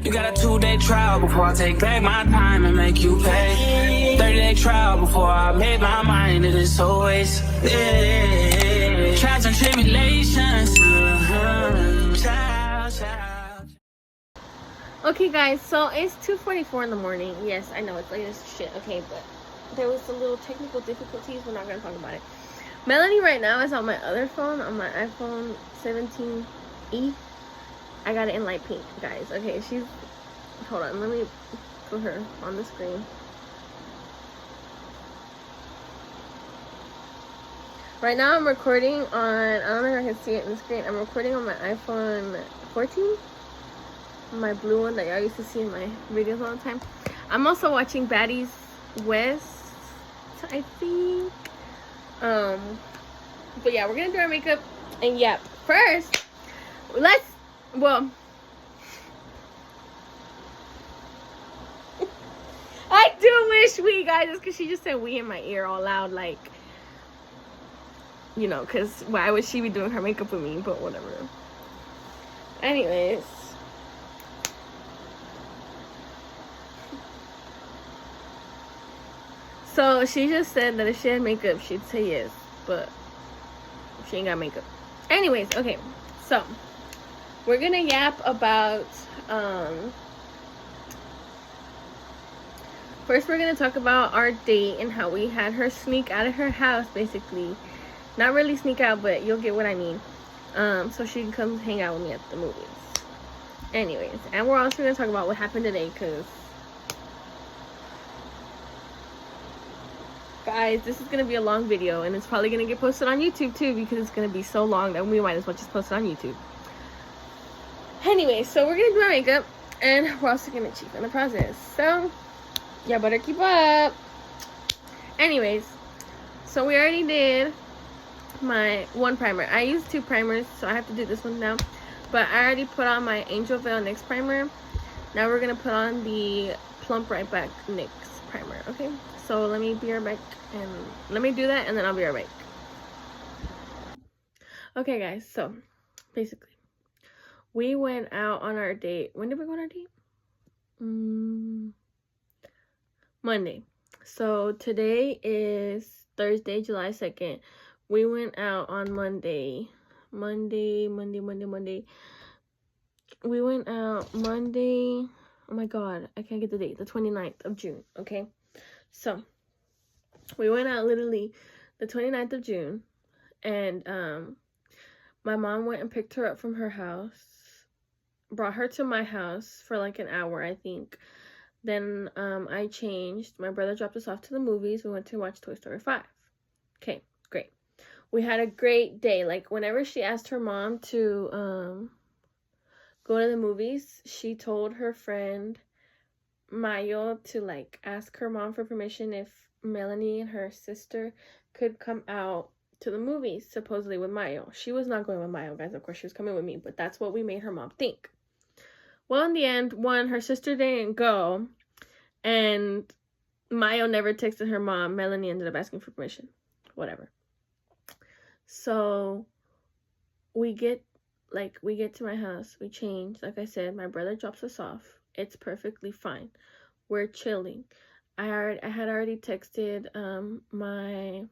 You got a 2-day trial before I take back my time and make you pay. 30-day trial before I made my mind. It is always trials and tribulations. Okay guys, so it's 2:44 in the morning. Yes, I know it's late as shit, okay, but there was some little technical difficulties. We're not gonna talk about it. Melanie right now is on my other phone, on my iPhone 17e. I got it in light pink, guys. Okay, she's, hold on, let me put her on the screen. Right now I'm recording on, I don't know if I can see it in the screen, I'm recording on my iPhone 14. My blue one that y'all used to see in my videos all the time. I'm also watching Baddies West, I think. But yeah, we're gonna do our makeup. And yeah, first, well, I do wish we, guys, it's because she just said we in my ear all loud, like, you know, because why would she be doing her makeup with me? But whatever. Anyways. So she just said that if she had makeup, she'd say yes, but she ain't got makeup. Anyways, okay, so we're gonna yap about, first we're gonna talk about our date and how we had her sneak out of her house, basically. Not really sneak out, but you'll get what I mean. So she can come hang out with me at the movies. Anyways, and we're also gonna talk about what happened today, because guys, this is gonna be a long video, and it's probably gonna get posted on YouTube too, because it's gonna be so long that we might as well just post it on YouTube. Anyway, so we're gonna do our makeup, and we're also gonna cheat in the process. So y'all better keep up. Anyways, so we already did my one primer. I used 2 primers, so I have to do this one now. But I already put on my Angel Veil NYX primer. Now we're gonna put on the Plump Right Back NYX primer. Okay, so let me be right back, and let me do that, and then I'll be right back. Okay guys, so basically we went out on our date. When did we go on our date? Monday. So today is Thursday, July 2nd. We went out on Monday. We went out Monday. Oh my god, I can't get the date. The 29th of June, okay? So we went out literally the 29th of June, and my mom went and picked her up from her house, brought her to my house for like an hour, I think. Then I changed. My brother dropped us off to the movies. We went to watch Toy Story 5. Okay, great. We had a great day. Like, whenever she asked her mom to go to the movies, she told her friend Mayo to like ask her mom for permission if Melanie and her sister could come out to the movies, supposedly with Mayo. She was not going with Mayo, guys. Of course, she was coming with me, but that's what we made her mom think. Well, in the end, one, her sister didn't go, and Mayo never texted her mom. Melanie ended up asking for permission. Whatever. So we get to my house, we change. Like I said, my brother drops us off. It's perfectly fine. We're chilling. I had already texted my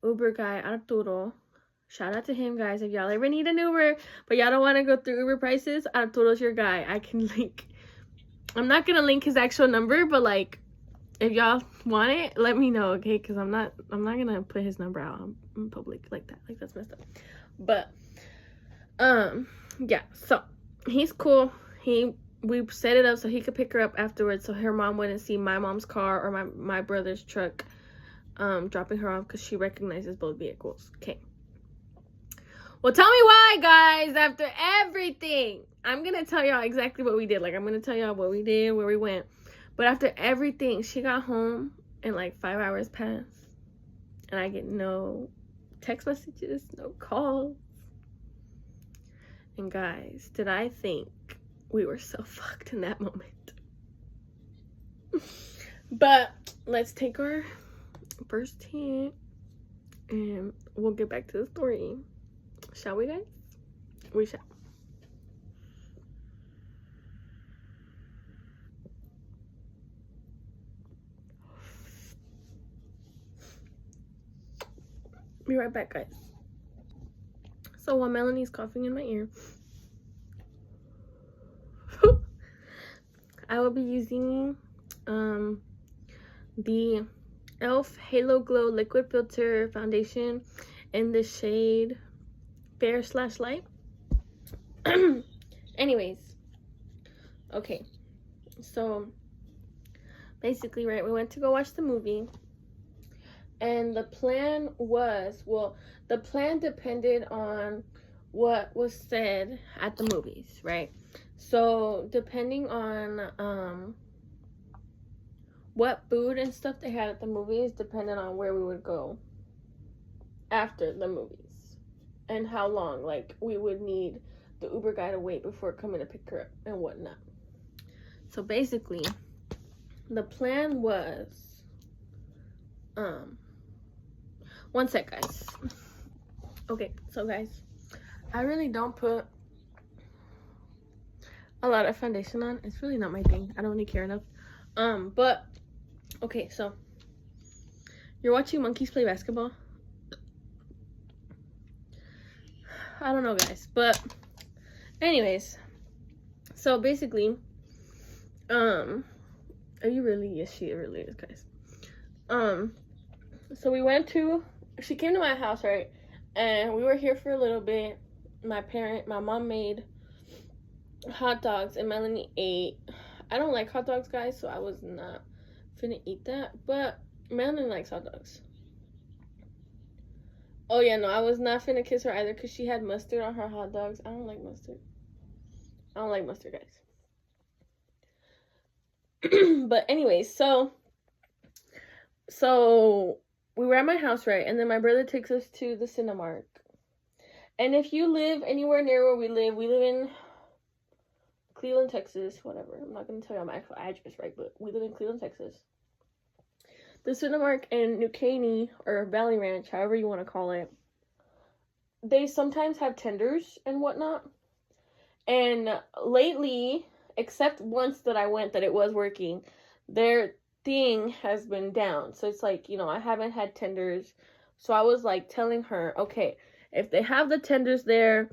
Uber guy, Arturo. Shout out to him, guys. If y'all ever need an Uber, but y'all don't want to go through Uber prices, Arturo's your guy. I can link. I'm not gonna link his actual number, but like, if y'all want it, let me know, okay? Because I'm not gonna put his number out in public like that. Like, that's messed up. But yeah. So he's cool. We set it up so he could pick her up afterwards, so her mom wouldn't see my mom's car or my brother's truck dropping her off, because she recognizes both vehicles. Okay. Well, tell me why, guys. After everything, I'm gonna tell y'all exactly what we did. Like, I'm gonna tell y'all what we did, where we went. But after everything, she got home and like 5 hours passed, and I get no text messages, no calls. And guys, did I think we were so fucked in that moment? But let's take our first hint, and we'll get back to the story. Shall we, guys? We shall. Be right back, guys. So while Melanie's coughing in my ear, I will be using the e.l.f. Halo Glow Liquid Filter Foundation in the shade Fair/Light. Anyways, okay, so basically, right, we went to go watch the movie, and the plan was, well, the plan depended on what was said at the movies, right? So depending on what food and stuff they had at the movies depended on where we would go after the movies and how long, like, we would need the Uber guy to wait before coming to pick her up and whatnot. So basically, the plan was, one sec, guys. Okay, so guys, I really don't put a lot of foundation on. It's really not my thing. I don't really care enough. But okay, so you're watching monkeys play basketball. I don't know, guys, but anyways, so basically, are you really? Yes, she really is, guys. So she came to my house, right, and we were here for a little bit. My mom made hot dogs, and Melanie ate. I don't like hot dogs, guys, so I was not finna eat that, but Melanie likes hot dogs. Oh yeah, no, I was not finna kiss her either because she had mustard on her hot dogs. I don't like mustard. I don't like mustard, guys. But anyways, so we were at my house, right? And then my brother takes us to the Cinemark. And if you live anywhere near where we live in Cleveland, Texas, whatever. I'm not going to tell you my actual address, right? But we live in Cleveland, Texas. The Cinemark in New Caney, or Valley Ranch, however you want to call it, they sometimes have tenders and whatnot. And lately, except once that I went that it was working, their thing has been down. So it's like, I haven't had tenders. So I was like telling her, okay, if they have the tenders there,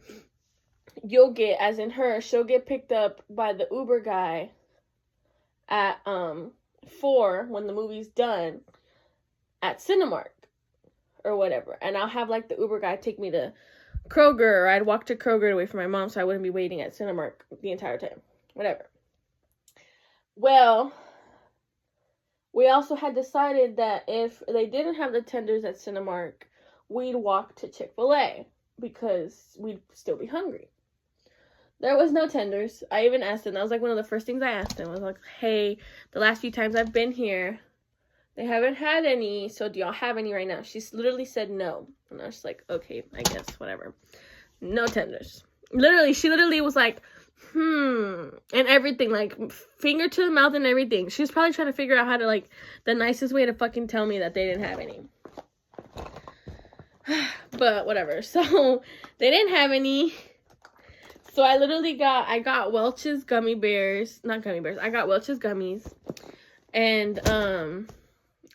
you'll get, as in her, she'll get picked up by the Uber guy at 4 when the movie's done at Cinemark or whatever, and I'll have like the Uber guy take me to Kroger, or I'd walk to Kroger to wait for my mom so I wouldn't be waiting at Cinemark the entire time, whatever. Well, we also had decided that if they didn't have the tenders at Cinemark, we'd walk to Chick-fil-A because we'd still be hungry. There was no tenders. I even asked him. That was like one of the first things I asked him. I was like, hey, the last few times I've been here, they haven't had any, so do y'all have any right now? She literally said no. And I was like, okay, I guess, whatever. No tenders. She literally was like, and everything, like, finger to the mouth and everything. She was probably trying to figure out how to, like, the nicest way to fucking tell me that they didn't have any. But, whatever. So, they didn't have any. So I got Welch's gummy bears, not gummy bears, I got Welch's gummies, and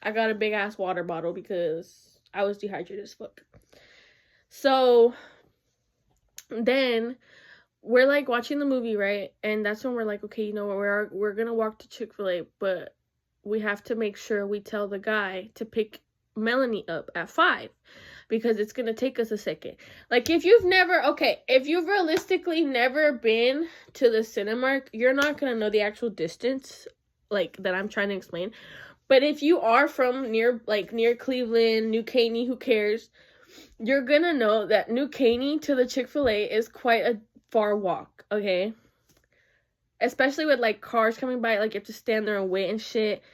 I got a big ass water bottle because I was dehydrated as fuck. So then we're like watching the movie, right? And that's when we're like, okay, you know what, we're gonna walk to Chick-fil-A, but we have to make sure we tell the guy to pick Melanie up at 5. Because it's going to take us a second. Like, if you've realistically never been to the Cinemark, you're not going to know the actual distance, like, that I'm trying to explain. But if you are from near Cleveland, New Caney, who cares, you're going to know that New Caney to the Chick-fil-A is quite a far walk, okay? Especially with, like, cars coming by, like, you have to stand there and wait and shit.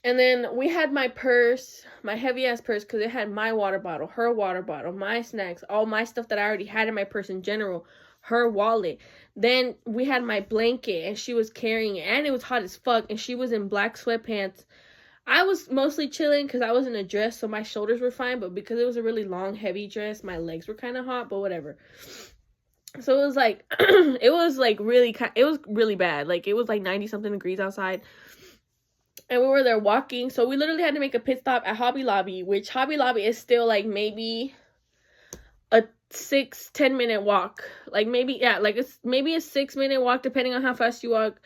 And then we had my purse, my heavy-ass purse, because it had my water bottle, her water bottle, my snacks, all my stuff that I already had in my purse in general, her wallet. Then we had my blanket, and she was carrying it, and it was hot as fuck, and she was in black sweatpants. I was mostly chilling because I was in a dress, so my shoulders were fine, but because it was a really long, heavy dress, my legs were kind of hot, but whatever. So it was like, it was really bad. Like, it was like 90-something degrees outside. And we were there walking. So we literally had to make a pit stop at Hobby Lobby, which Hobby Lobby is still like maybe a 6-10 minute walk. Like maybe, yeah, like it's maybe a 6-minute walk depending on how fast you walk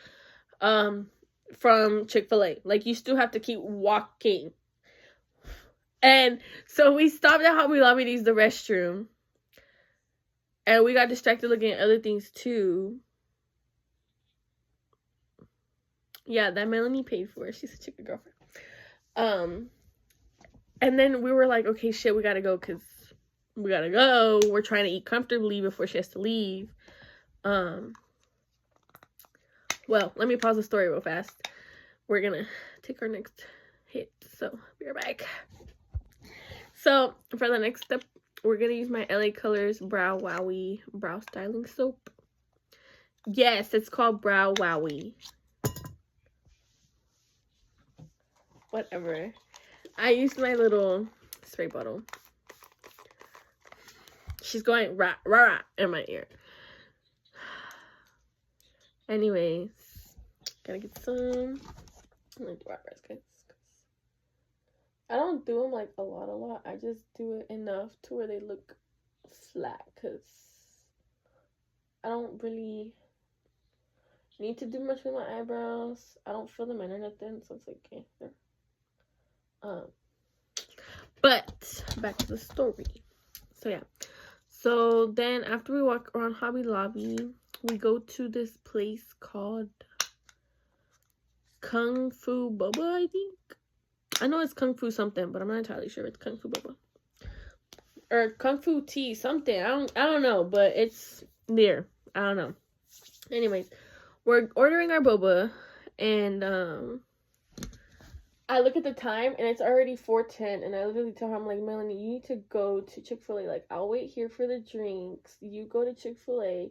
from Chick-fil-A. Like you still have to keep walking. And so we stopped at Hobby Lobby to use the restroom. And we got distracted looking at other things too. Yeah, that Melanie paid for. She's such a good girlfriend. And then we were like, okay, shit, we gotta go because we gotta go. We're trying to eat comfortably before she has to leave. Well, let me pause the story real fast. We're gonna take our next hit. So, be right back. So, for the next step, we're gonna use my LA Colors Brow Wowie Brow Styling Soap. Yes, it's called Brow Wowie. Whatever. I used my little spray bottle. She's going rah rah in my ear. Anyways, gotta get some. I'm gonna do eyebrows, guys. I don't do them like a lot. I just do it enough to where they look flat, because I don't really need to do much with my eyebrows. I don't fill them in or nothing, so it's like, okay, there. But back to the story. So yeah. So then after we walk around Hobby Lobby, we go to this place called Kung Fu Boba, I think. I know it's Kung Fu something, but I'm not entirely sure it's Kung Fu Boba. Or Kung Fu Tea, something. I don't know, but it's there. I don't know. Anyways, we're ordering our boba, and I look at the time, and it's already 4:10, and I literally tell her, I'm like, Melanie, you need to go to Chick-fil-A. Like, I'll wait here for the drinks. You go to Chick-fil-A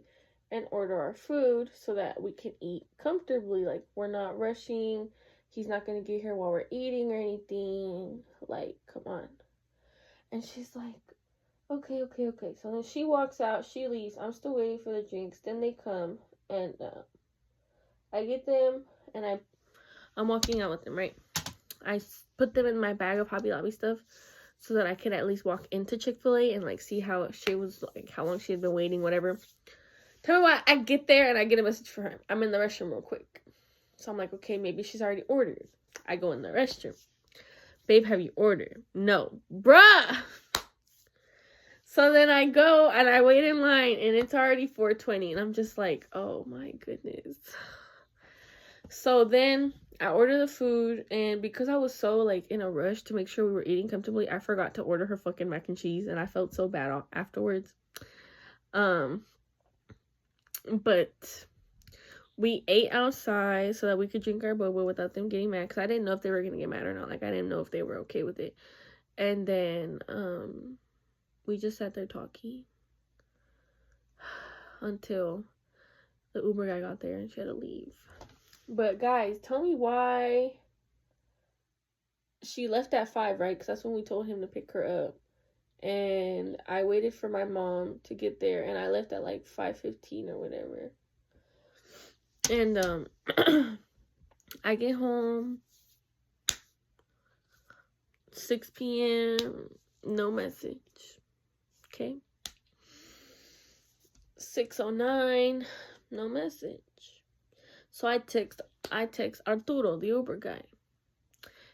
and order our food so that we can eat comfortably. Like, we're not rushing. He's not going to get here while we're eating or anything. Like, come on. And she's like, okay. So then she walks out. She leaves. I'm still waiting for the drinks. Then they come, and I get them, and I'm walking out with them, right? I put them in my bag of Hobby Lobby stuff so that I could at least walk into Chick-fil-A and like see how she was, like how long she had been waiting, whatever. Tell me what, I get there and I get a message for her. I'm in the restroom real quick. So I'm like, okay, maybe she's already ordered. I go in the restroom. Babe, have you ordered? No. Bruh! So then I go and I wait in line and it's already 4:20 and I'm just like, oh my goodness. So then I order the food, and because I was so like in a rush to make sure we were eating comfortably, I forgot to order her fucking mac and cheese, and I felt so bad afterwards. But we ate outside so that we could drink our boba without them getting mad, because I didn't know if they were gonna get mad or not. Like, I didn't know if they were okay with it. And then we just sat there talking until the Uber guy got there and she had to leave. But guys, tell me why she left at 5, right? Because that's when we told him to pick her up. And I waited for my mom to get there, and I left at like 5:15 or whatever. And I get home 6 p.m. no message. Okay. 6:09 no message. So I text Arturo, the Uber guy.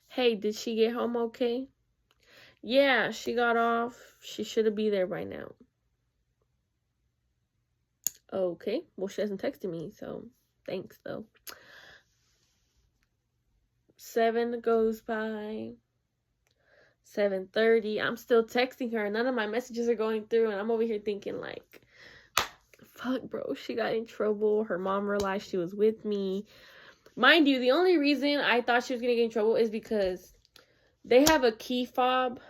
Hey, did she get home okay? Yeah, she got off. She should be there by now. Okay. Well, she hasn't texted me, so thanks, though. 7 goes by. 7:30. I'm still texting her. None of my messages are going through, and I'm over here thinking, like, fuck, bro, she got in trouble. Her mom realized she was with me. Mind you, the only reason I thought she was gonna get in trouble is because they have a key fob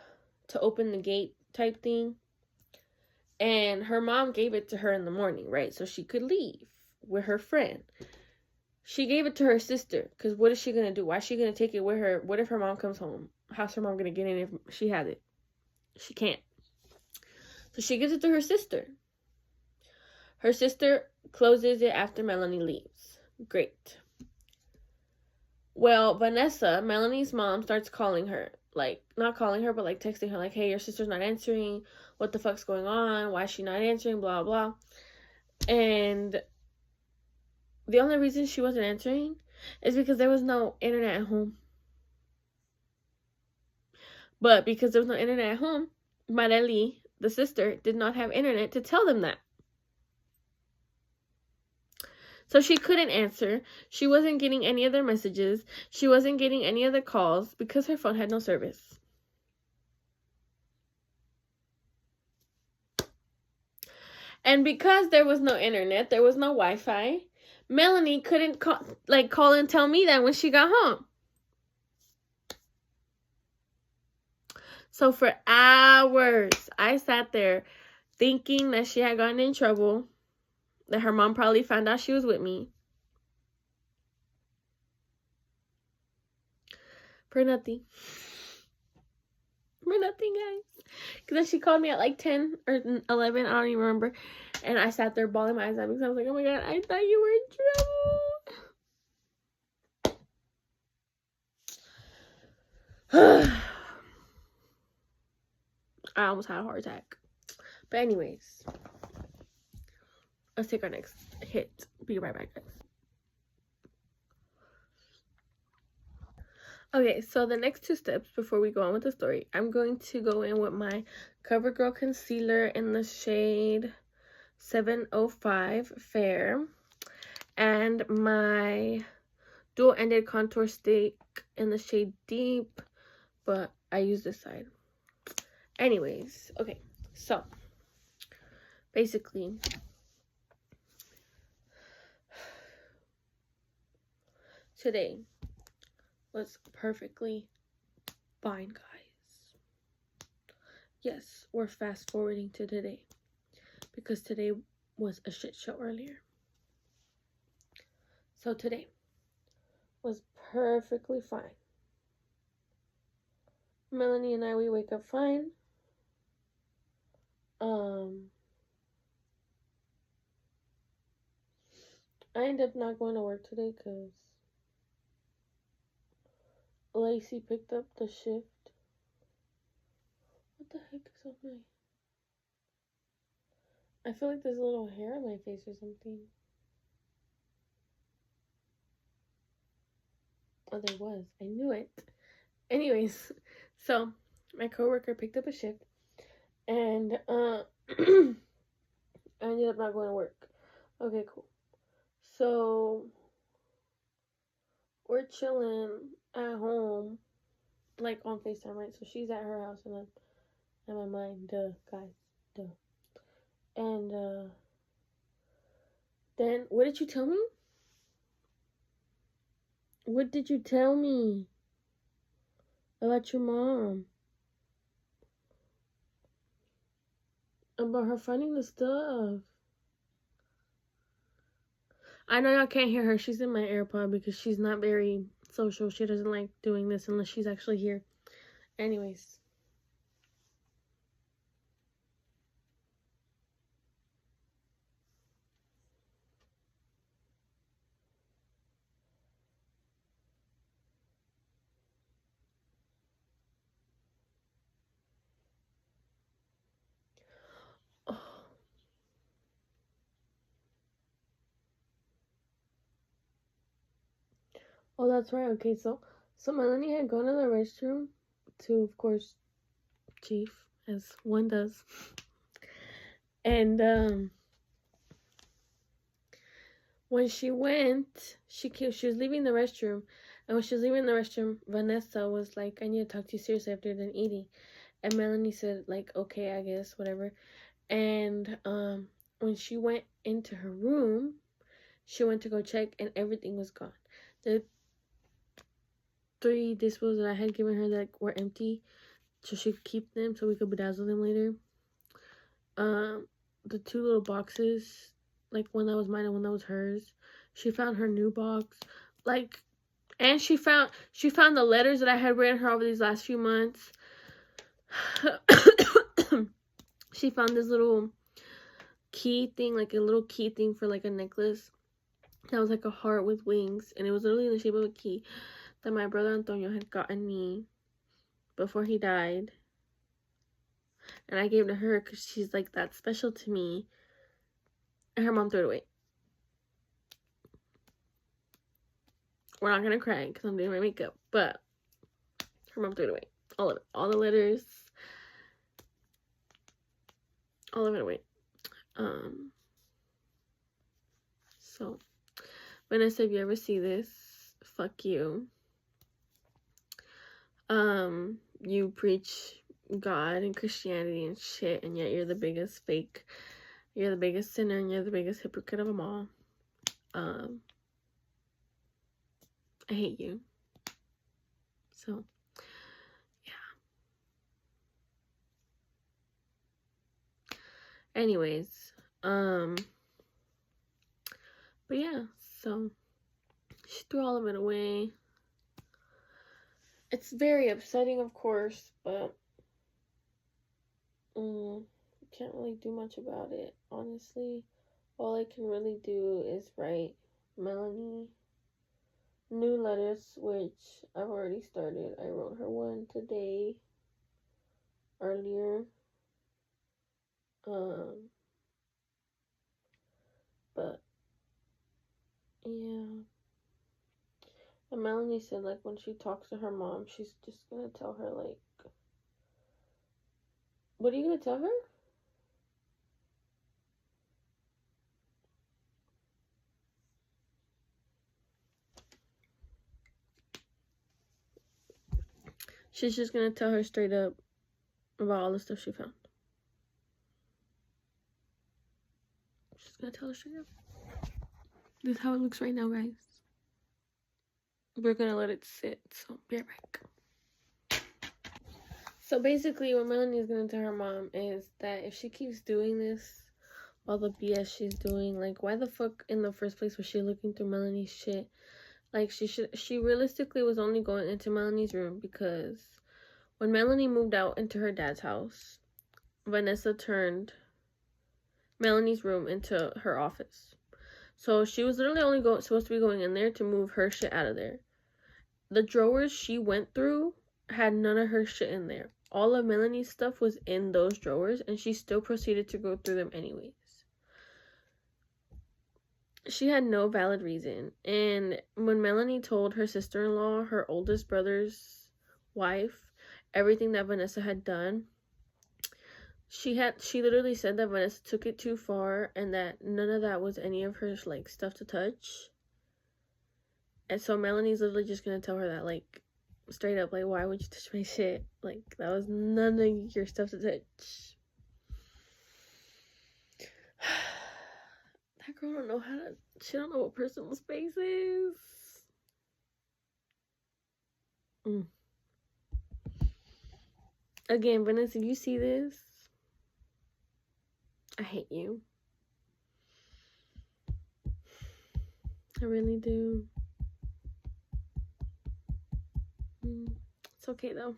to open the gate type thing, and her mom gave it to her in the morning, right, so she could leave with her friend. She gave it to her sister, because what is she gonna do? Why is she gonna take it with her? What if her mom comes home? How's her mom gonna get in if she has it? She can't. So she gives it to her sister. Her sister closes it after Melanie leaves. Great. Well, Vanessa, Melanie's mom, starts calling her. Like, not calling her, but like texting her, like, hey, your sister's not answering. What the fuck's going on? Why is she not answering? Blah, blah. And the only reason she wasn't answering is because there was no internet at home. But because there was no internet at home, Marely, the sister, did not have internet to tell them that. So she couldn't answer. She wasn't getting any other messages. She wasn't getting any other calls because her phone had no service. And because there was no internet, there was no Wi-Fi, Melanie couldn't call and tell me that when she got home. So for hours, I sat there thinking that she had gotten in trouble, that her mom probably found out she was with me. For nothing. For nothing, guys. Because then she called me at like 10 or 11, I don't even remember. And I sat there bawling my eyes out because I was like, oh my God, I thought you were in trouble. I almost had a heart attack. But anyways, let's take our next hit. Be right back, guys. Okay, so the next 2 steps before we go on with the story, I'm going to go in with my CoverGirl concealer in the shade 705 Fair and my dual-ended contour stick in the shade Deep, but I use this side. Anyways, okay, so basically, today was perfectly fine, guys. Yes, we're fast forwarding to today because today was a shit show earlier. So today was perfectly fine. Melanie and I, we wake up fine. I ended up not going to work today because Lacey picked up the shift. What the heck is on my... I feel like there's a little hair on my face or something. Oh, there was. I knew it. Anyways, so my coworker picked up a shift and I ended up not going to work. Okay, cool. So we're chilling at home, like on FaceTime, right? So she's at her house and I'm at my mine. Duh, guys. Duh. And then, what did you tell me? What did you tell me about your mom? About her finding the stuff. I know y'all can't hear her. She's in my AirPod because she's not very social. She doesn't like doing this unless she's actually here. Anyways. Oh, that's right. Okay, so Melanie had gone to the restroom to, of course, chief, as one does. And when she went, she was leaving the restroom. And when she was leaving the restroom, Vanessa was like, I need to talk to you seriously after done eating. And Melanie said, like, okay, I guess, whatever. And when she went into her room, she went to go check and everything was gone. The 3 disposals that I had given her that were empty, so she could keep them so we could bedazzle them later. The 2 little boxes, like one that was mine and one that was hers. She found her new box, like, and she found the letters that I had written her over these last few months. She found this little key thing, like a little key thing for like a necklace that was like a heart with wings, and it was literally in the shape of a key. that my brother Antonio had gotten me before he died. And I gave to her because she's like that special to me. And her mom threw it away. We're not gonna cry because I'm doing my makeup, but her mom threw it away. All of it. All the letters. All of it away. So, Vanessa, if you ever see this, fuck you. You preach God and Christianity and shit, and yet you're the biggest fake. You're the biggest sinner, and you're the biggest hypocrite of them all. I hate you. So, yeah. Anyways, but yeah, so she threw all of it away. It's very upsetting, of course, but can't really do much about it, honestly. All I can really do is write Melanie new letters, which I've already started. I wrote her one today, earlier. But yeah. And Melanie said, like, when she talks to her mom, she's just gonna tell her, like, what are you gonna tell her? She's just gonna tell her straight up about all the stuff she found. She's gonna tell her straight up. This is how it looks right now, guys. We're gonna let it sit, so be right back. So basically, what Melanie is gonna tell her mom is that if she keeps doing this, all the BS she's doing, like, why the fuck in the first place was she looking through Melanie's shit? Like, she realistically was only going into Melanie's room because when Melanie moved out into her dad's house, Vanessa turned Melanie's room into her office. So she was literally only supposed to be going in there to move her shit out of there. The drawers she went through had none of her shit in there. All of Melanie's stuff was in those drawers, and she still proceeded to go through them anyways. She had no valid reason. And when Melanie told her sister-in-law, her oldest brother's wife, everything that Vanessa had done, she literally said that Vanessa took it too far and that none of that was any of her, like, stuff to touch. And so Melanie's literally just gonna tell her that, like, straight up, like, why would you touch my shit? Like, that was none of your stuff to touch. That girl don't know she don't know what personal space is. Again, Vanessa, if you see this, I hate you. I really do. It's okay, though.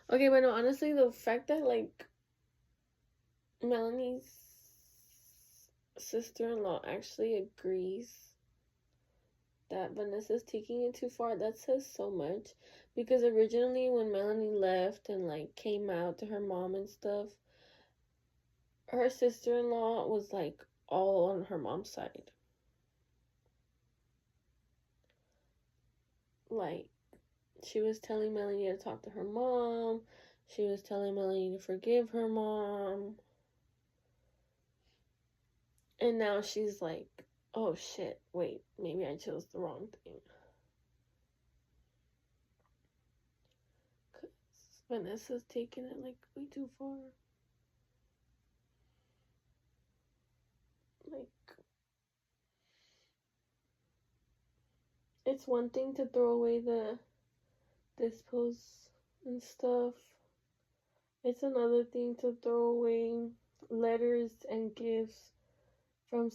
Okay, but no, honestly, the fact that, like, Melanie's sister-in-law actually agrees that Vanessa's taking it too far, that says so much. Because originally when Melanie left and, like, came out to her mom and stuff, her sister-in-law was, like, all on her mom's side. Like, she was telling Melanie to talk to her mom. She was telling Melanie to forgive her mom. And now she's like, oh shit, wait, maybe I chose the wrong thing. Because Vanessa's taking it, like, way too far. Like, it's one thing to throw away the dispos and stuff. It's another thing to throw away letters and gifts from,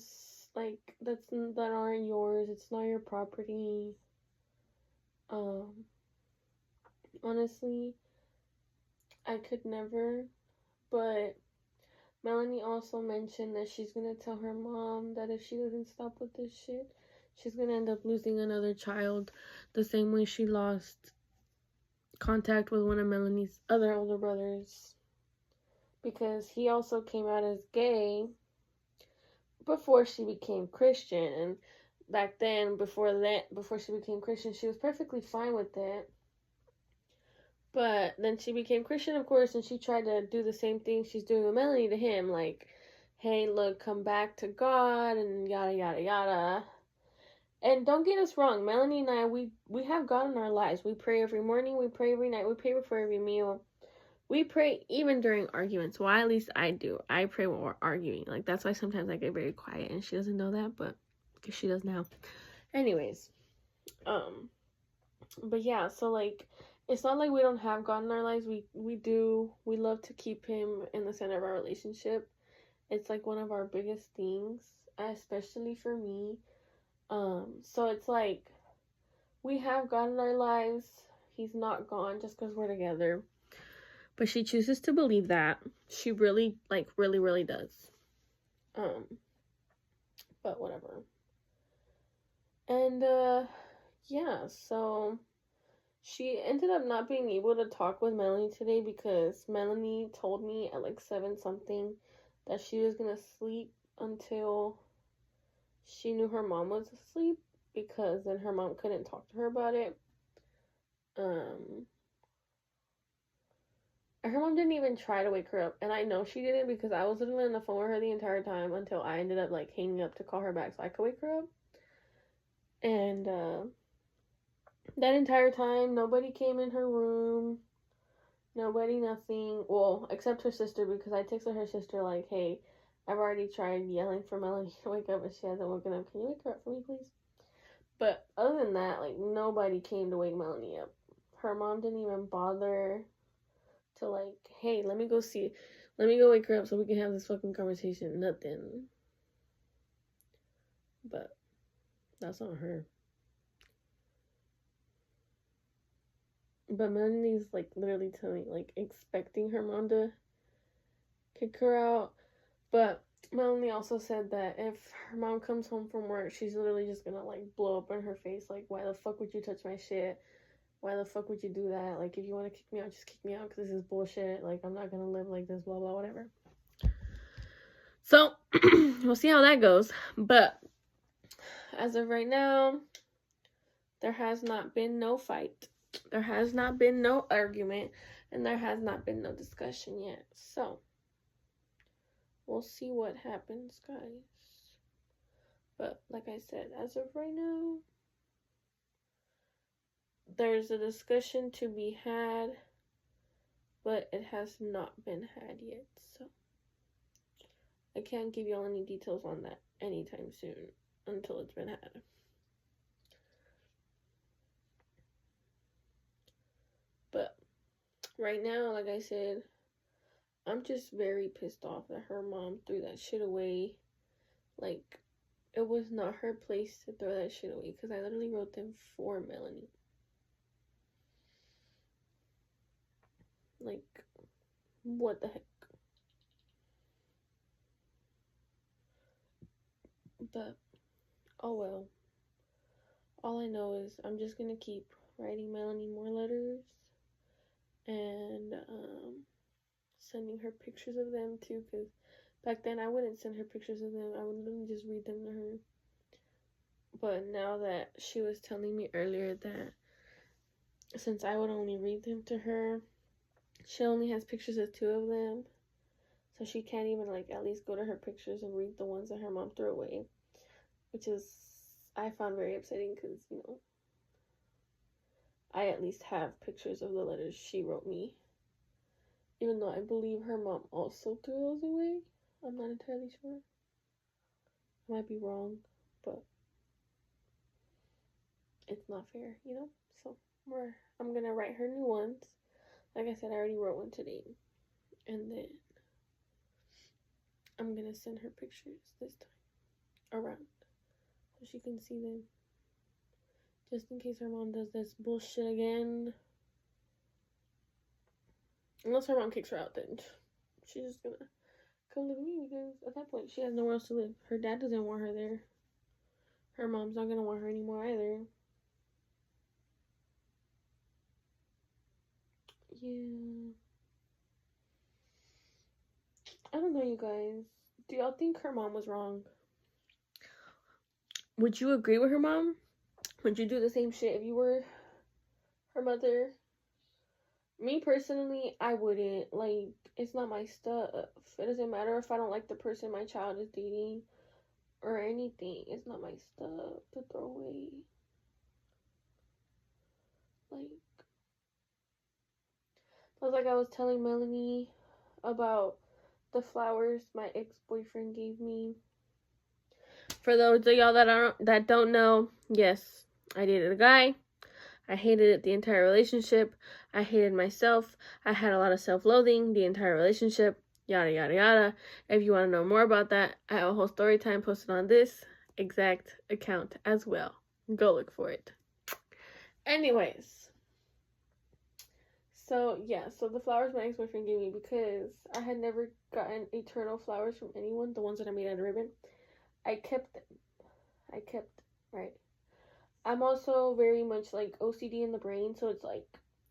like, that aren't yours. It's not your property. Honestly, I could never. But Melanie also mentioned that she's gonna tell her mom that if she doesn't stop with this shit, she's gonna end up losing another child the same way she lost contact with one of Melanie's other older brothers, because he also came out as gay before she became Christian. And back then, before she became Christian, she was perfectly fine with it. But then she became Christian, of course, and she tried to do the same thing she's doing with Melanie to him, like, hey, look, come back to God, and yada, yada, yada. And don't get us wrong, Melanie and I, we have God in our lives. We pray every morning, we pray every night, we pray before every meal. We pray even during arguments. Well, at least I do. I pray when we're arguing. Like, that's why sometimes I get very quiet, and she doesn't know that, but because she does now. Anyways, but yeah, so, like, it's not like we don't have God in our lives. We do. We love to keep him in the center of our relationship. It's, like, one of our biggest things, especially for me. So it's like, we have God in our lives. He's not gone just because we're together. But she chooses to believe that. She really, like, really does. But whatever. And, yeah, so she ended up not being able to talk with Melanie today because Melanie told me at, like, 7-something that she was gonna sleep until she knew her mom was asleep, because then her mom couldn't talk to her about it. Her mom didn't even try to wake her up, and I know she didn't because I was literally on the phone with her the entire time until I ended up, like, hanging up to call her back so I could wake her up. And that entire time, nobody came in her room. Nobody, nothing. Well, except her sister, because I texted her sister, like, hey, I've already tried yelling for Melanie to wake up, and she hasn't woken up. Can you wake her up for me, please? But other than that, like, nobody came to wake Melanie up. Her mom didn't even bother to, like, hey, let me go wake her up so we can have this fucking conversation. Nothing. But that's on her. But Melanie's, like, literally telling, like, expecting her mom to kick her out. But Melanie also said that if her mom comes home from work, she's literally just gonna, like, blow up in her face. Like, why the fuck would you touch my shit? Why the fuck would you do that? Like, if you want to kick me out, just kick me out, because this is bullshit. Like, I'm not gonna live like this, blah, blah, whatever. So, we'll see how that goes. But as of right now, there has not been no fight. There has not been no argument. And there has not been no discussion yet. So, we'll see what happens, guys. But, like I said, as of right now, there's a discussion to be had, but it has not been had yet. So, I can't give y'all any details on that anytime soon until it's been had. But right now, like I said, I'm just very pissed off that her mom threw that shit away. Like, it was not her place to throw that shit away, because I literally wrote them for Melanie. Like, what the heck? But, oh well. All I know is I'm just gonna keep writing Melanie more letters and sending her pictures of them too, because back then I wouldn't send her pictures of them. I would literally just read them to her. But now that she was telling me earlier that since I would only read them to her, she only has pictures of 2 of them, so she can't even, like, at least go to her pictures and read the ones that her mom threw away, which is, I found very upsetting, because, you know, I at least have pictures of the letters she wrote me, even though I believe her mom also threw those away. I'm not entirely sure. I might be wrong, but it's not fair, you know? So, I'm gonna write her new ones. Like I said, I already wrote one today. And then I'm gonna send her pictures this time around so she can see them. Just in case her mom does this bullshit again. Unless her mom kicks her out, then she's just gonna come live with me, because at that point she has nowhere else to live. Her dad doesn't want her there. her mom's not gonna want her anymore either. Yeah. I don't know, you guys. Do y'all think her mom was wrong? Would you agree with her mom? Would you do the same shit if you were her mother? Me personally, I wouldn't. Like, it's not my stuff. It doesn't matter if I don't like the person my child is dating or anything. It's not my stuff to throw away. Like, it was like I was telling Melanie about the flowers my ex-boyfriend gave me. For those of y'all that don't know, yes, I dated a guy. I hated it the entire relationship. I hated myself. I had a lot of self-loathing the entire relationship. Yada, yada, yada. If you want to know more about that, I have a whole story time posted on this exact account as well. Go look for it. Anyways. So, yeah. So, the flowers my ex-boyfriend gave me, because I had never gotten eternal flowers from anyone, the ones that I made out of ribbon, I kept them. Right? I'm also very much like OCD in the brain, so it's like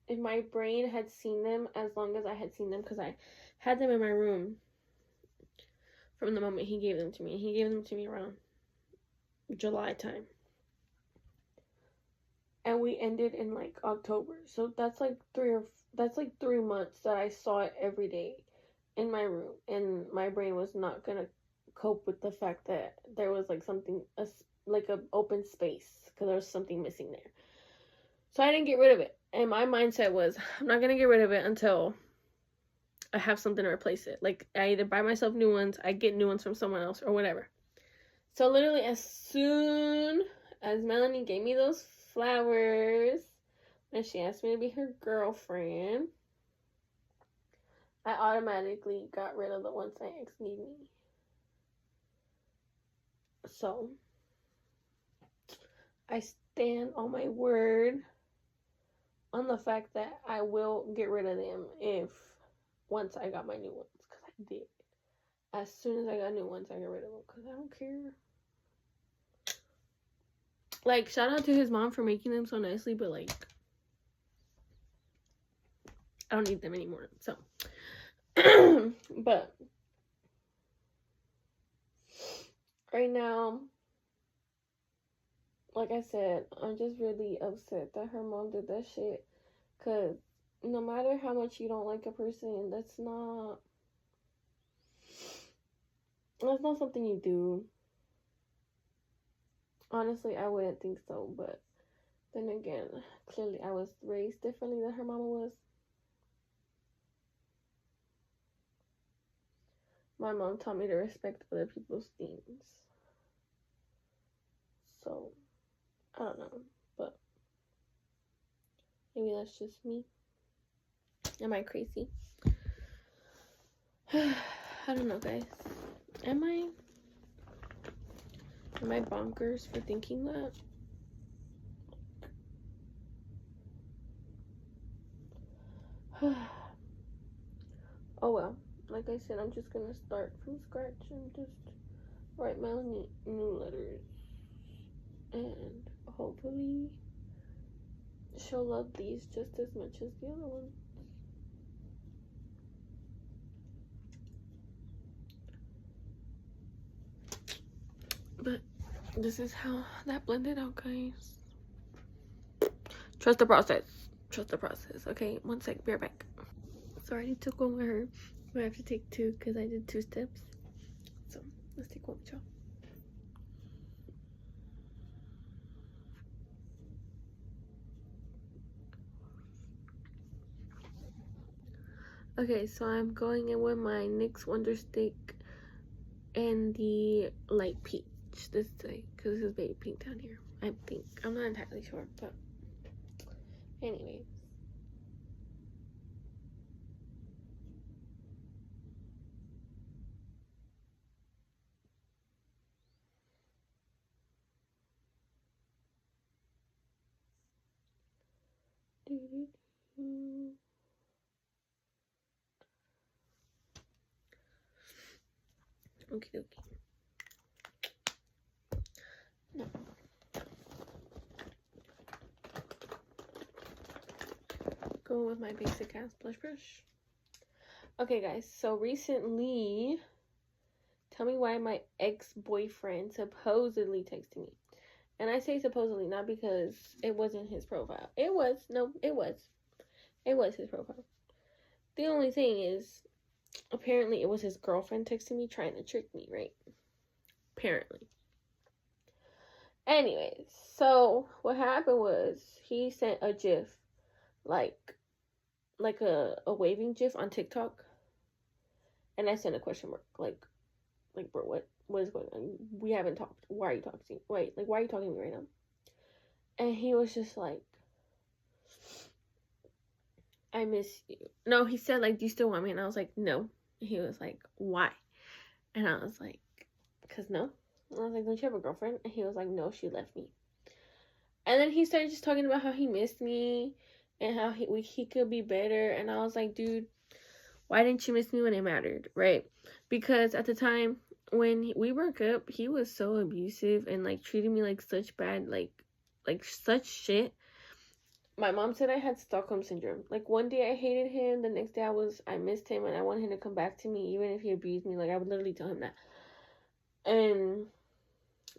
if my brain had seen them as long as I had seen them, because I had them in my room from the moment he gave them to me. He gave them to me around July time. And we ended in like October. So that's like 3 months that I saw it every day in my room, and my brain was not gonna cope with the fact that there was like something like a open space, because there was something missing there. So I didn't get rid of it. And my mindset was, I'm not going to get rid of it until I have something to replace it. Like, I either buy myself new ones, I get new ones from someone else, or whatever. So literally, as soon as Melanie gave me those flowers, and she asked me to be her girlfriend, I automatically got rid of the ones my ex gave me. So I stand on my word on the fact that I will get rid of them once I got my new ones, because I did. As soon as I got new ones, I got rid of them, because I don't care. Like, shout out to his mom for making them so nicely, but like, I don't need them anymore. So, but right now, like I said, I'm just really upset that her mom did that shit, because no matter how much you don't like a person, that's not something you do. Honestly, I wouldn't think so, but then again, clearly I was raised differently than her mama was. My mom taught me to respect other people's things. So, I don't know, but maybe that's just me. Am I crazy? I don't know, guys. Am I bonkers for thinking that? Oh well. Like I said, I'm just gonna start from scratch and just write my new letters. And hopefully she'll love these just as much as the other ones. But this is how that blended out, guys. Trust the process. Trust the process. Okay, 1 sec. Be right back. So I already took one with her. I have to take 2 because I did 2 steps. So let's take one with y'all. Okay, so I'm going in with my NYX Wonder Stick and the light peach this day, because this is baby pink down here. I think. I'm not entirely sure, but anyways. Okie dokie. No. Go with my basic ass blush brush. Okay, guys. So recently, tell me why my ex-boyfriend supposedly texted me. And I say supposedly not because it wasn't his profile. It was. No, it was. It was his profile. The only thing is, apparently it was his girlfriend texting me trying to trick me, right? Apparently. Anyways, so what happened was he sent a GIF, like a waving GIF on TikTok, and I sent a question mark, like bro, what is going on? We haven't talked. Why are you talking to me? Wait, like, why are you talking to me right now? And he was just like, I miss you. No, he said, like, do you still want me? And I was like, no. And he was like, why? And I was like, because no. And I was like, don't you have a girlfriend? And he was like, no, she left me. And then he started just talking about how he missed me and how he could be better. And I was like, dude, why didn't you miss me when it mattered, right? Because at the time when we broke up, he was so abusive and, like, treated me like such bad, like such shit. My mom said I had Stockholm syndrome. Like, one day I hated him, the next day I missed him, and I wanted him to come back to me, even if he abused me. Like, I would literally tell him that. And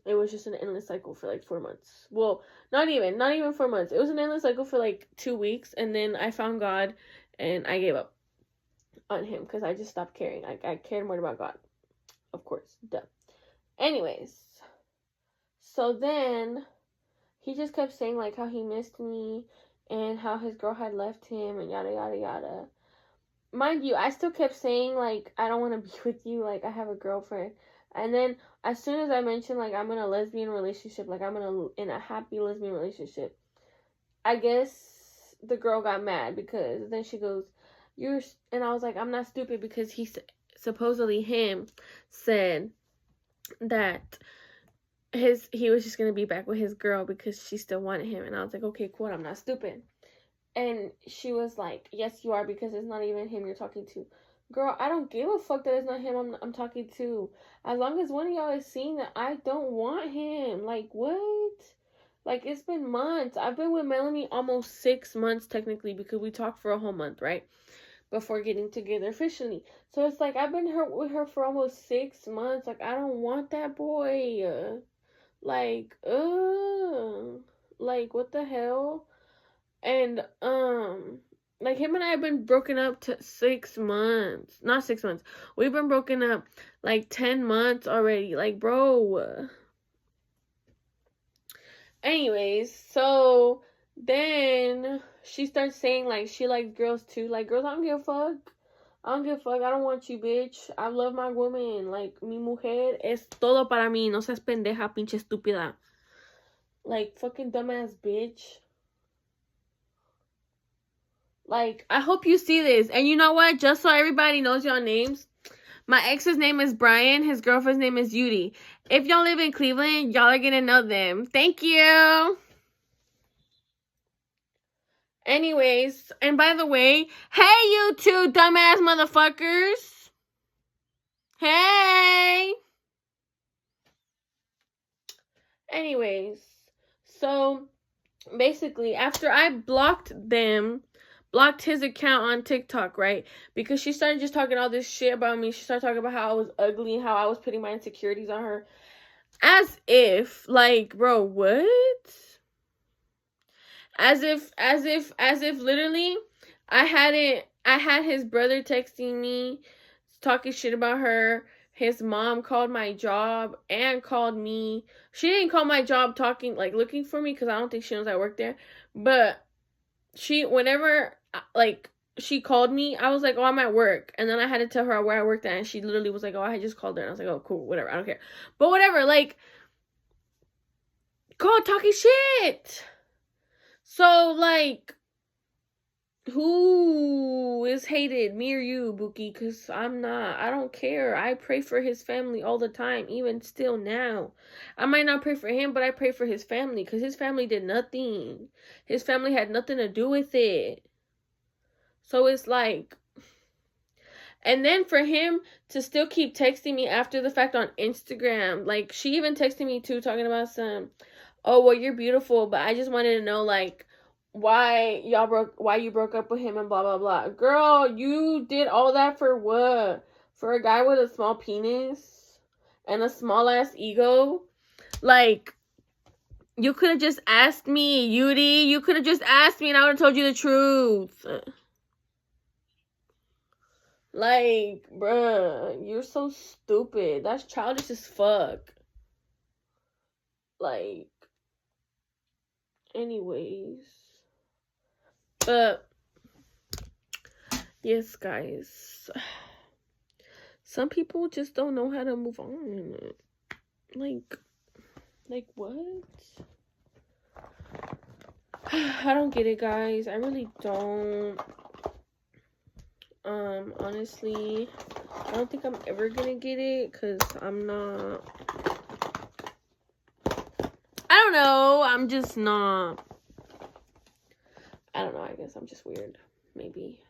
it was just an endless cycle for, like, 4 months. Well, not even 4 months. It was an endless cycle for, like, 2 weeks, and then I found God, and I gave up on him, because I just stopped caring. I cared more about God. Of course. Duh. Anyways. So then, he just kept saying, like, how he missed me, and how his girl had left him, and yada, yada, yada. Mind you, I still kept saying, like, I don't want to be with you, like, I have a girlfriend. And then, as soon as I mentioned, like, I'm in a lesbian relationship, like, I'm in a happy lesbian relationship, I guess the girl got mad, because then she goes, and I was like, I'm not stupid, because supposedly him said that he was just gonna be back with his girl because she still wanted him. And I was like, okay, cool, I'm not stupid. And she was like, yes, you are, because it's not even him you're talking to. Girl, I don't give a fuck that it's not him I'm talking to. As long as one of y'all is seeing that I don't want him. Like, what? Like, it's been months. I've been with Melanie almost 6 months, technically, because we talked for a whole month, right? Before getting together officially. So it's like, I've been with her for almost 6 months. Like, I don't want that boy. Like, like, what the hell? And, like, him and I have been broken up to 6 months. Not 6 months. We've been broken up, like, 10 months already. Like, bro. Anyways, so then she starts saying, like, she likes girls too. Like, girls, I don't give a fuck. I don't give a fuck. I don't want you, bitch. I love my woman. Like, mi mujer es todo para mí. No seas pendeja, pinche estúpida. Like, fucking dumbass bitch. Like, I hope you see this. And you know what? Just so everybody knows y'all names, my ex's name is Brian. His girlfriend's name is Judy. If y'all live in Cleveland, y'all are gonna know them. Thank you. Anyways, and by the way, hey, you two dumbass motherfuckers. Hey. Anyways, so basically, after I blocked his account on TikTok, right? Because she started just talking all this shit about me. She started talking about how I was ugly, how I was putting my insecurities on her. As if, like, bro, what? As if literally, I had his brother texting me, talking shit about her. His mom called my job and called me. She didn't call my job talking, like, looking for me, because I don't think she knows I work there. But whenever, like, she called me, I was like, oh, I'm at work. And then I had to tell her where I worked at, and she literally was like, oh, I had just called her. And I was like, oh, cool, whatever, I don't care. But whatever, like, call talking shit. So, like, who is hated, me or you, Buki? Because I'm not. I don't care. I pray for his family all the time, even still now. I might not pray for him, but I pray for his family, because his family did nothing. His family had nothing to do with it. So it's like, and then for him to still keep texting me after the fact on Instagram, like, she even texted me too, talking about some, oh, well, you're beautiful, but I just wanted to know, like, why you broke up with him and blah blah blah. Girl, you did all that for what? For a guy with a small penis and a small ass ego? Like, you could have just asked me, Yudi. You could have just asked me and I would have told you the truth. Like, bruh, you're so stupid. That's childish as fuck. Like, anyways. But, yes, guys. Some people just don't know how to move on. Like what? I don't get it, guys. I really don't. Honestly, I don't think I'm ever gonna get it, because I'm not. I don't know. I'm just not. I don't know. I guess I'm just weird. Maybe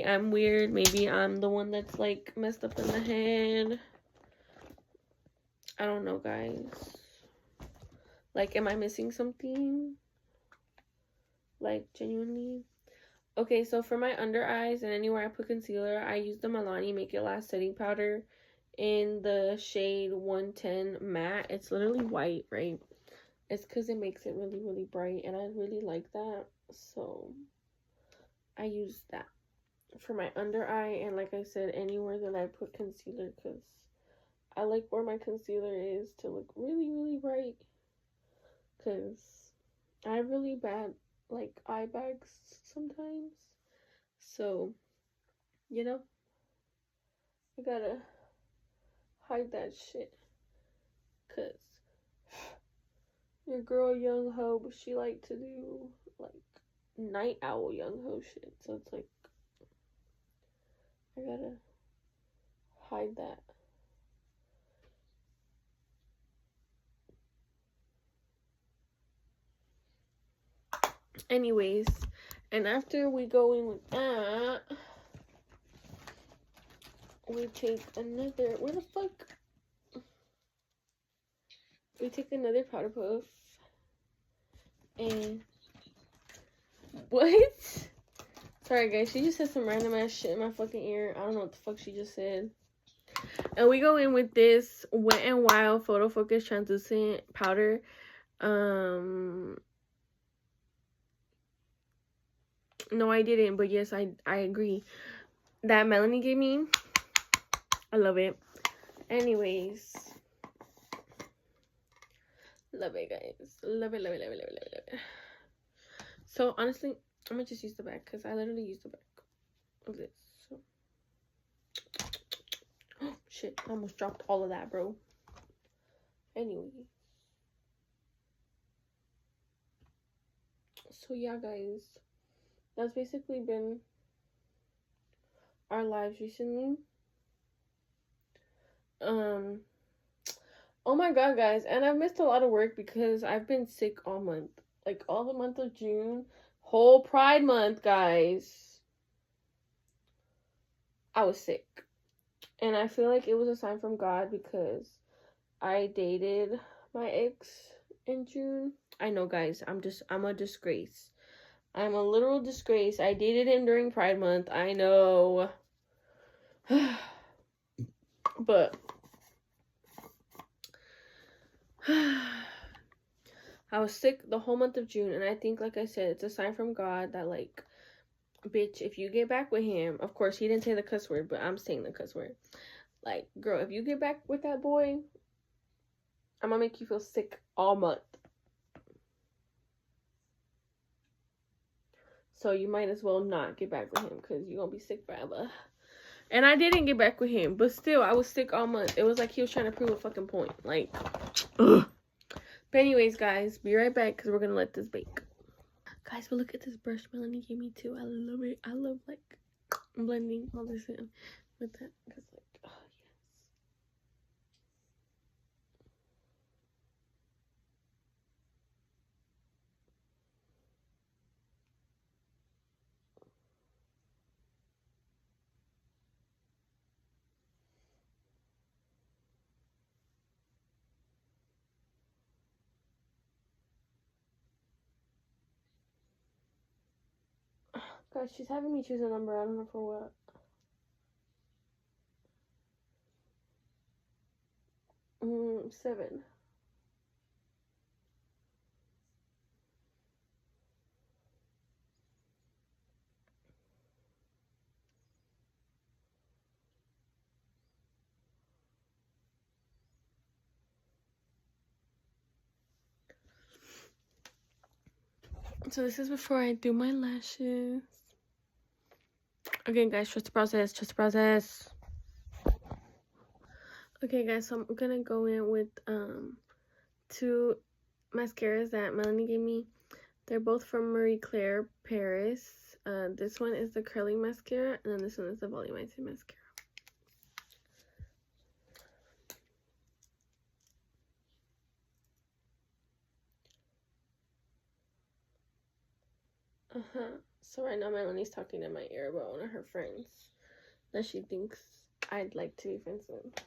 I'm weird. Maybe I'm the one that's like messed up in the head. I don't know, guys. Like, am I missing something? Like, genuinely? Okay, so for my under eyes and anywhere I put concealer, I use the Milani Make It Last setting powder in the shade 110 matte. It's literally white, right? It's because it makes it really, really bright, and I really like that. So, I use that for my under eye, and like I said, anywhere that I put concealer, because I like where my concealer is to look really, really bright, because I have really bad, like, eye bags sometimes. So, you know, I gotta hide that shit, because your girl Young Ho, but she like to do, like, night owl Young Ho shit. So it's like, I gotta hide that. Anyways, and after we go in with that, we take another, where the fuck? We take another powder puff. And, what? Sorry guys, she just said some random ass shit in my fucking ear. I don't know what the fuck she just said. And we go in with this Wet n Wild Photo Focus Translucent Powder. No, I didn't, but yes, I agree. That Melanie gave me, I love it. Anyways, love it, guys. Love it, love it, love it, love it, love it. So, honestly, I'm gonna just use the back, because I literally use the back of this. So. Oh, shit, I almost dropped all of that, bro. Anyway. So, yeah, guys. That's basically been our lives recently. Oh my god, guys, and I've missed a lot of work because I've been sick all month. Like, all the month of June. Whole Pride Month, guys. I was sick. And I feel like it was a sign from God, because I dated my ex in June. I know, guys, I'm a disgrace. I'm a literal disgrace. I dated him during Pride Month. I know. But I was sick the whole month of June, and I think, like I said, it's a sign from God that, like, bitch, if you get back with him, of course, he didn't say the cuss word, but I'm saying the cuss word. Like, girl, if you get back with that boy, I'm gonna make you feel sick all month. So you might as well not get back with him, because you're gonna be sick forever. And I didn't get back with him, but still, I was sick all month. It was like he was trying to prove a fucking point. Like, ugh. But anyways, guys, be right back, because we're gonna let this bake. Guys, but look at this brush Melanie gave me too. I love it. I love, like, blending all this in with that, because, like, oh yes. Guys, she's having me choose a number. I don't know for what. Seven. So this is before I do my lashes. Again, guys, trust the process. Trust the process. Okay, guys, so I'm gonna go in with two mascaras that Melanie gave me. They're both from Marie Claire Paris. This one is the curling mascara, and then this one is the volumizing mascara. So right now Melanie's talking in my ear about one of her friends that she thinks I'd like to be friends with.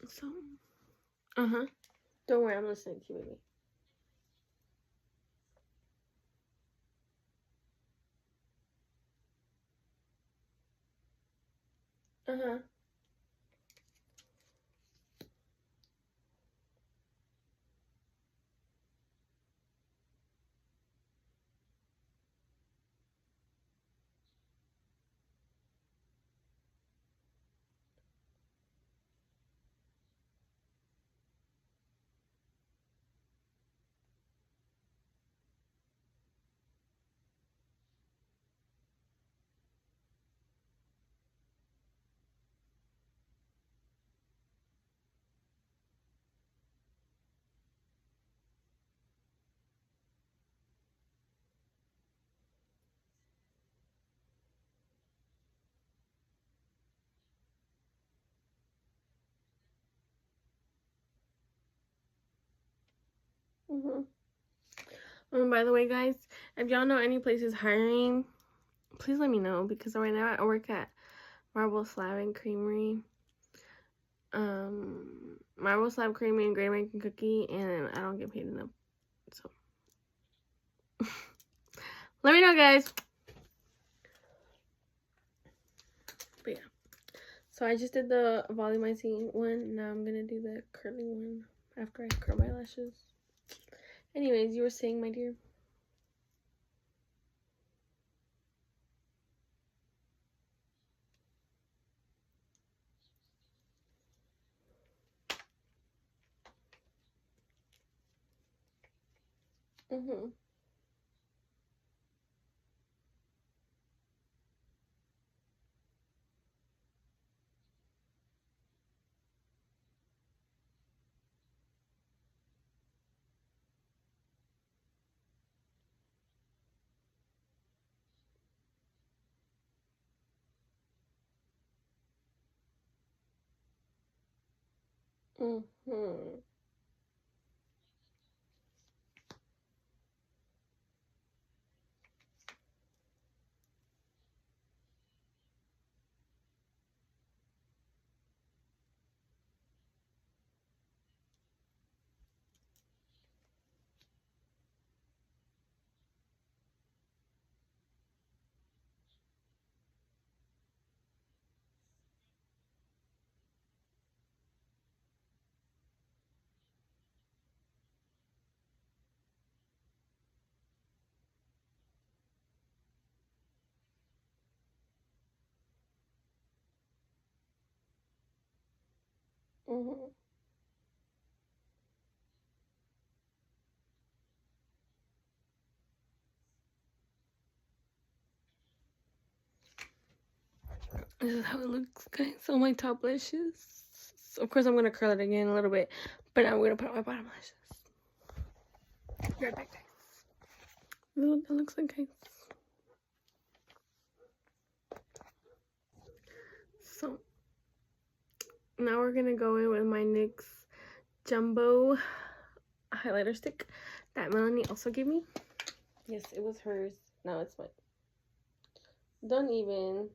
So, don't worry, I'm listening to you, baby. By the way, guys, if y'all know any places hiring, please let me know, because right now I work at Marble Slab and Creamery. Marble Slab Creamery and Great American Cookie, and I don't get paid enough. So let me know, guys. But yeah. So I just did the volumizing one. Now I'm gonna do the curling one after I curl my lashes. Anyways, you were saying, my dear? This is how it looks, guys, on my top lashes. So of course, I'm gonna curl it again a little bit, but now I'm gonna put on my bottom lashes. Be right back, guys. This is what that looks like, guys. So now we're gonna go in with my NYX Jumbo highlighter stick that Melanie also gave me. Yes, it was hers. Now it's mine. Don't even.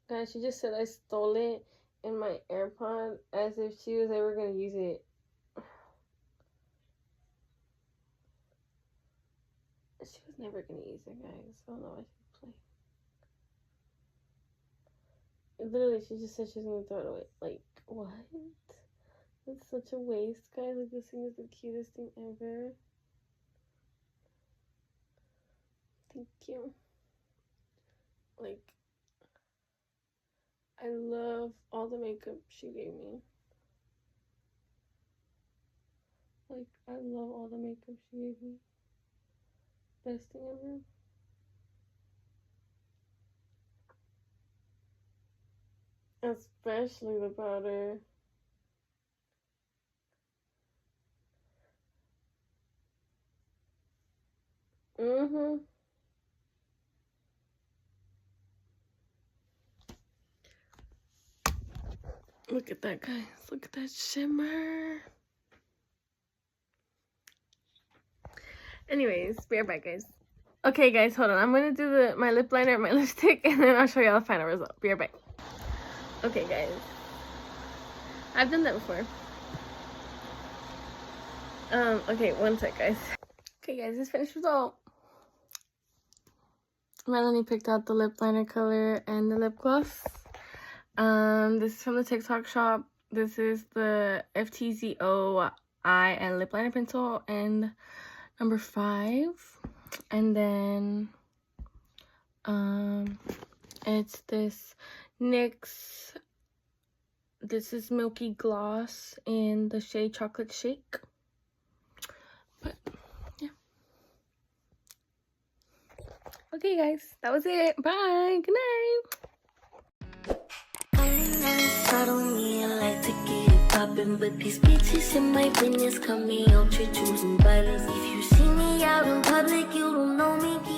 Guys, she just said I stole it in my AirPod as if she was ever gonna use it. She was never gonna use it, guys. I don't know why she play. Literally, she just said she's gonna throw it away. Like, what? That's such a waste, guys. Like, this thing is the cutest thing ever. Thank you. Like, I love all the makeup she gave me. Like, I love all the makeup she gave me. Best thing ever. Especially the powder. Look at that, guys. Look at that shimmer. Anyways, be right back, guys. Okay, guys, hold on. I'm gonna do my lip liner, my lipstick, and then I'll show y'all the final result. Be right back. Okay, guys. I've done that before. Okay, one sec, guys. Okay, guys, this finished result. Melanie picked out the lip liner color and the lip gloss. This is from the TikTok shop. This is the FTZO eye and lip liner pencil and number 5. And then it's this NYX, this is Milky Gloss in the shade Chocolate Shake. But yeah. Okay, guys, that was it. Bye. Good night. I don't need a light to get it poppin', but these bitches in my business call me ultra choosing violence. If you see me out in public, you don't know me.